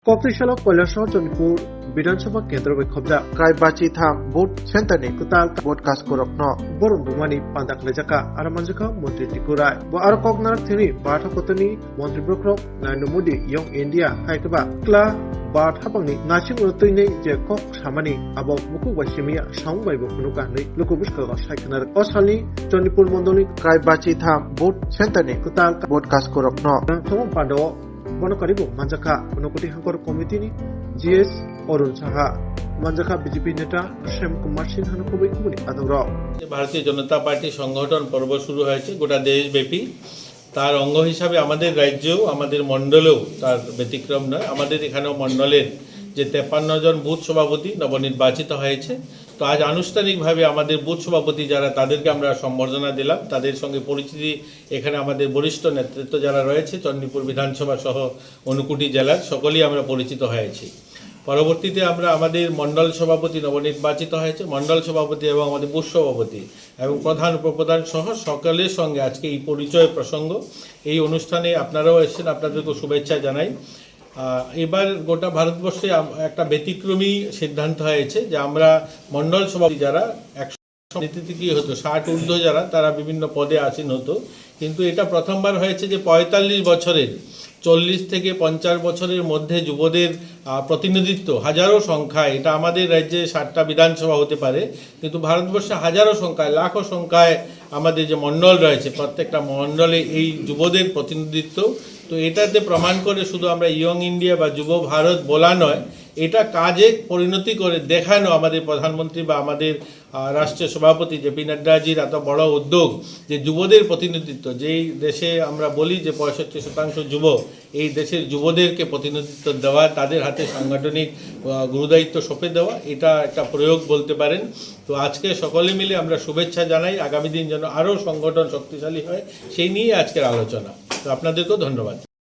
Corporation Kailashahar Janpur বিধানসভা কেন্দ্র বেখবদা কাইবাচি থাম ভোট সেন্টারনি কুতাল ভোট কাজ করকন বরং বুমানি পান্দাকলে জাকা আর মানজাকা মন্ত্রী টিকুরাই আর ককনারক থিনি বাঠাকতনি মন্ত্রী ব্রক্রক নরেন্দ্র মোদী ইয়ং ইন্ডিয়া হাইকবা ক্লা বাট হাপাংনি নাচিং রতইनै যে কক সামানি আবো মুকু বাইসিমিয়া সাংবাইবো কুনুকা नै লুকুবুসকা সাইখনার অসালনি জনপুর মন্ডলনি কাইবাচি থাম ভোট সেন্টারনি কুতাল ভোট কাজ করকন থম পান্ডো বনকারিবো মানজাকা অনুকুটি হাঙ্কর কমিটিনি জিএস অরুণ সাহা মানজাকা বিজেপি নেতা শ্যাম কুমার সিনহানো খুবই খুবই আদর ভারতীয় জনতা পার্টি সংগঠন পর্ব শুরু হয়েছে গোটা দেশব্যাপী। তার অঙ্গ হিসাবে আমাদের রাজ্যেও আমাদের মণ্ডলেও তার ব্যতিক্রম নয়। আমাদের এখানেও মণ্ডলের যে 53 জন বুথ সভাপতি নবনির্বাচিত হয়েছে। তো আজ আনুষ্ঠানিকভাবে আমাদের বুথ সভাপতি যারা তাদেরকে আমরা সম্বর্ধনা দিলাম। তাদের সঙ্গে পরিচিতি এখানে আমাদের বরিষ্ঠ নেতৃত্ব যারা রয়েছে চণ্ডীপুর বিধানসভা সহ 59টি জেলার সকলেই আমরা পরিচিত হয়েছি। পরবর্তীতে আমরা আমাদের মণ্ডল সভাপতি নবনির্বাচিত হয়েছে, মণ্ডল সভাপতি এবং আমাদের বুথ সভাপতি এবং প্রধান উপপ্রধান সহ সকলের সঙ্গে আজকে এই পরিচয় প্রসঙ্গ। এই অনুষ্ঠানে আপনারাও এসেছেন, আপনাদেরকে শুভেচ্ছা জানাই। এবার গোটা ভারতবর্ষে একটা ব্যতিক্রমী সিদ্ধান্ত হয়েছে যে আমরা মণ্ডল সভাপতি যারা 100 নীতিতে কি হতো 60 ঊর্ধ্ব যারা তারা বিভিন্ন পদে আসীন হতো, কিন্তু এটা প্রথমবার হয়েছে যে 45 বছরের 40 থেকে 50 বছরের মধ্যে যুবদের প্রতিনিধিত্ব হাজারো সংখ্যায়। এটা আমাদের রাজ্যে 60টা বিধানসভা হতে পারে, কিন্তু ভারতবর্ষে হাজারো সংখ্যায় লাখো সংখ্যায় আমাদের যে মণ্ডল রয়েছে প্রত্যেকটা মণ্ডলে এই যুবদের প্রতিনিধিত্ব। তো এটাতে প্রমাণ করে শুধু আমরা ইয়ং ইন্ডিয়া বা যুব ভারত বলা নয়, এটা কাজে পরিণতি করে দেখানো আমাদের প্রধানমন্ত্রী বা আমাদের রাষ্ট্রীয় সভাপতি জেপি নাড্ডাজির এত বড় উদ্যোগ যে যুবদের প্রতিনিধিত্ব। যেই দেশে আমরা বলি যে 65% যুব, এই দেশের যুবদেরকে প্রতিনিধিত্ব দেওয়া, তাদের হাতে সাংগঠনিক গুরুদায়িত্ব সঁপে দেওয়া, এটা একটা প্রয়োগ বলতে পারেন। তো আজকে সকলে মিলে আমরা শুভেচ্ছা জানাই, আগামী দিন যেন আরও সংগঠন শক্তিশালী হয় সেই নিয়ে আজকের আলোচনা। তো আপনাদেরকেও ধন্যবাদ।